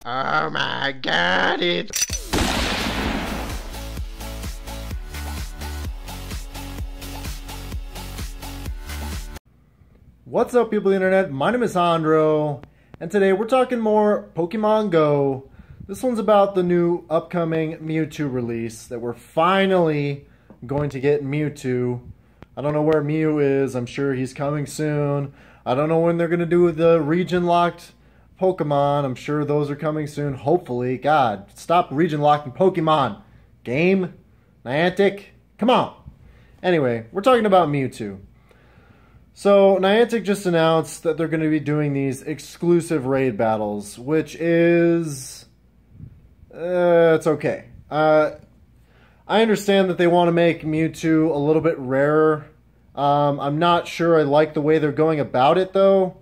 Oh my god, What's up, people of the internet? My name is Andro, and today we're talking more Pokemon Go. This one's about the new upcoming Mewtwo release that we're finally going to get Mewtwo. I don't know where Mew is. I'm sure he's coming soon. I don't know when they're going to do the region-locked Pokemon. I'm sure those are coming soon. Hopefully. God, stop region-locking Pokemon. Game? Niantic? Come on. Anyway, we're talking about Mewtwo. So, Niantic just announced that they're going to be doing these exclusive raid battles, which is... it's okay. I understand that they want to make Mewtwo a little bit rarer. I'm not sure I like the way they're going about it, though.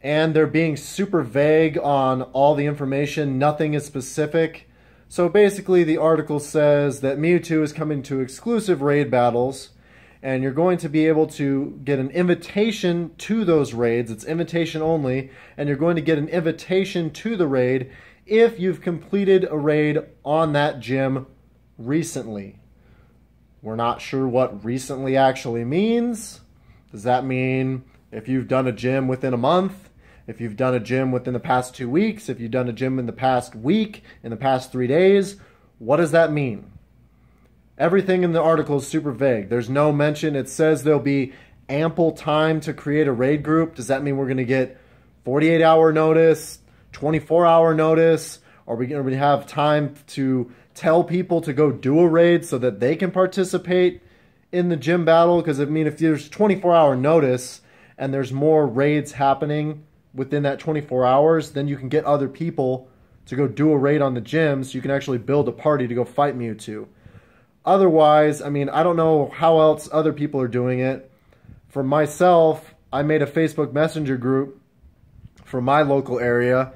And they're being super vague on all the information. Nothing is specific. So basically, the article says that Mewtwo is coming to exclusive raid battles, and you're going to be able to get an invitation to those raids. It's invitation only, and you're going to get an invitation to the raid if you've completed a raid on that gym recently. We're not sure what recently actually means. Does that mean if you've done a gym within a month? If you've done a gym within the past 2 weeks? If you've done a gym in the past week? In the past 3 days? What does that mean? Everything in the article is super vague. There's no mention. It says there'll be ample time to create a raid group. Does that mean we're going to get 48-hour notice, 24-hour notice? Are we going to have time to tell people to go do a raid so that they can participate in the gym battle? Because, I mean, if there's 24-hour notice and there's more raids happening within that 24 hours, then you can get other people to go do a raid on the gym so you can actually build a party to go fight Mewtwo. Otherwise, I mean, I don't know how else other people are doing it. For myself, I made a Facebook Messenger group for my local area,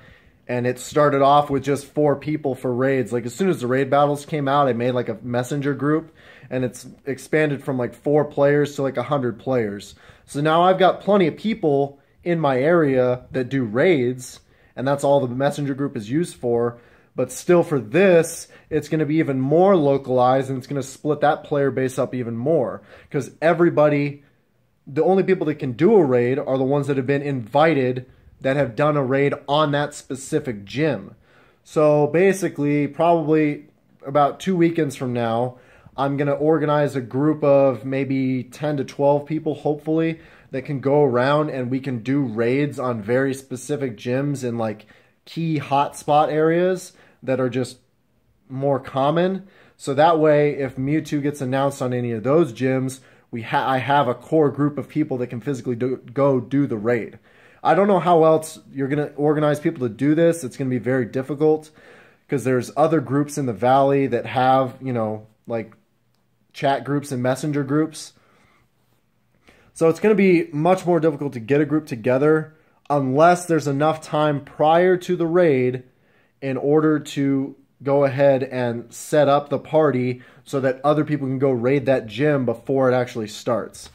and it started off with just 4 people for raids. Like, as soon as the raid battles came out, I made like a messenger group, and it's expanded from like 4 players to like 100 players. So now I've got plenty of people in my area that do raids, and that's all the messenger group is used for. But still, for this, it's going to be even more localized, and it's going to split that player base up even more. Because everybody, the only people that can do a raid are the ones that have been invited that have done a raid on that specific gym. So basically, probably about 2 weekends from now, I'm going to organize a group of maybe 10 to 12 people, hopefully, that can go around and we can do raids on very specific gyms in like key hotspot areas that are just more common. So that way, if Mewtwo gets announced on any of those gyms, I have a core group of people that can physically go do the raid. I don't know how else you're going to organize people to do this. It's going to be very difficult because there's other groups in the valley that have, you know, like chat groups and messenger groups. So it's going to be much more difficult to get a group together unless there's enough time prior to the raid in order to go ahead and set up the party so that other people can go raid that gym before it actually starts.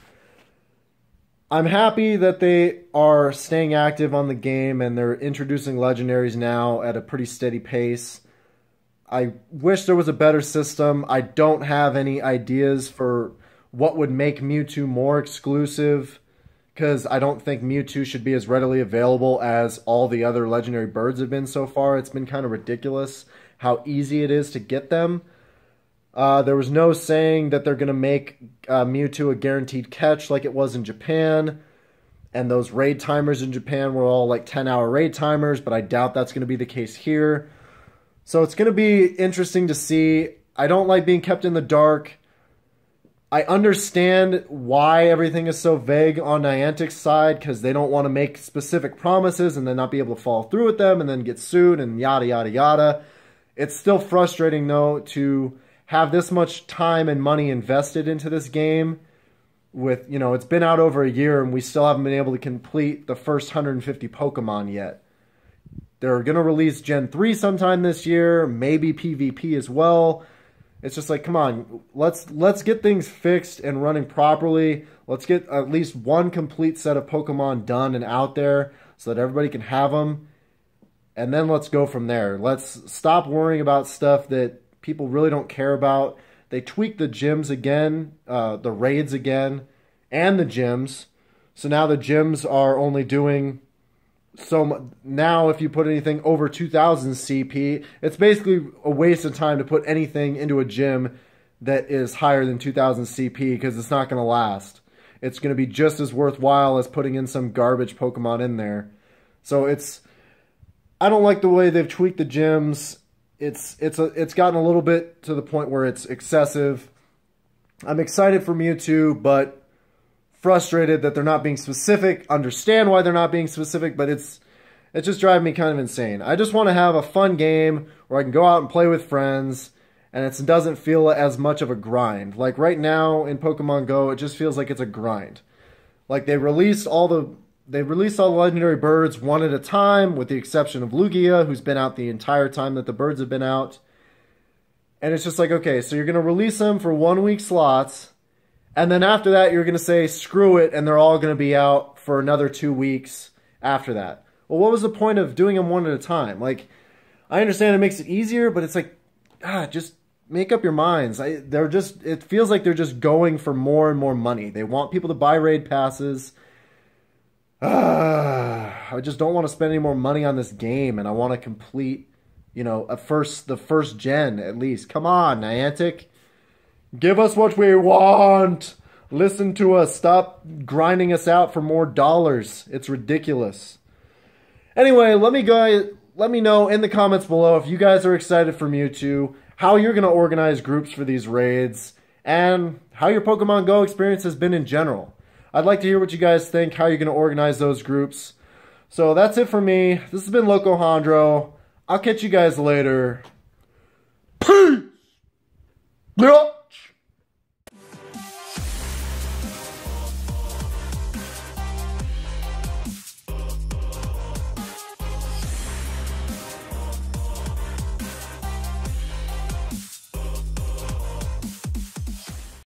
I'm happy that they are staying active on the game and they're introducing legendaries now at a pretty steady pace. I wish there was a better system. I don't have any ideas for what would make Mewtwo more exclusive, because I don't think Mewtwo should be as readily available as all the other legendary birds have been so far. It's been kind of ridiculous how easy it is to get them. There was no saying that they're going to make Mewtwo a guaranteed catch like it was in Japan. And those raid timers in Japan were all like 10-hour raid timers, but I doubt that's going to be the case here. So it's going to be interesting to see. I don't like being kept in the dark. I understand why everything is so vague on Niantic's side, because they don't want to make specific promises and then not be able to follow through with them and then get sued and yada, yada, yada. It's still frustrating, though, to have this much time and money invested into this game with, you know, it's been out over a year and we still haven't been able to complete the first 150 Pokemon yet. They're going to release Gen 3 sometime this year, maybe PvP as well. It's just like, come on, let's get things fixed and running properly. Let's get at least one complete set of Pokemon done and out there so that everybody can have them. and then let's go from there. Let's stop worrying about stuff that people really don't care about. They tweaked the gyms again, the raids again, and the gyms. So now the gyms are only doing so much. Now if you put anything over 2,000 CP, it's basically a waste of time to put anything into a gym that is higher than 2,000 CP because it's not going to last. It's going to be just as worthwhile as putting in some garbage Pokemon in there. So I don't like the way they've tweaked the gyms. It's gotten a little bit to the point where it's excessive. I'm excited for Mewtwo, but frustrated that they're not being specific. Understand why they're not being specific, but it's just driving me kind of insane. I just want to have a fun game where I can go out and play with friends, and it doesn't feel as much of a grind. Like right now in Pokemon Go, it just feels like it's a grind. Like they released all the legendary birds one at a time, with the exception of Lugia, who's been out the entire time that the birds have been out. And it's just like, okay, so you're going to release them for 1 week slots, and then after that, you're going to say, screw it, and they're all going to be out for another 2 weeks after that. Well, what was the point of doing them one at a time? Like, I understand it makes it easier, but it's like, just make up your minds. It feels like they're just going for more and more money. They want people to buy raid passes. I just don't want to spend any more money on this game, and I want to complete, the first gen at least. Come on, Niantic. Give us what we want. Listen to us. Stop grinding us out for more dollars. It's ridiculous. Anyway, let me know in the comments below if you guys are excited for Mewtwo, how you're going to organize groups for these raids, and how your Pokemon Go experience has been in general. I'd like to hear what you guys think, how you're going to organize those groups. So that's it for me. This has been Locohondro. I'll catch you guys later. Peace! Yeah.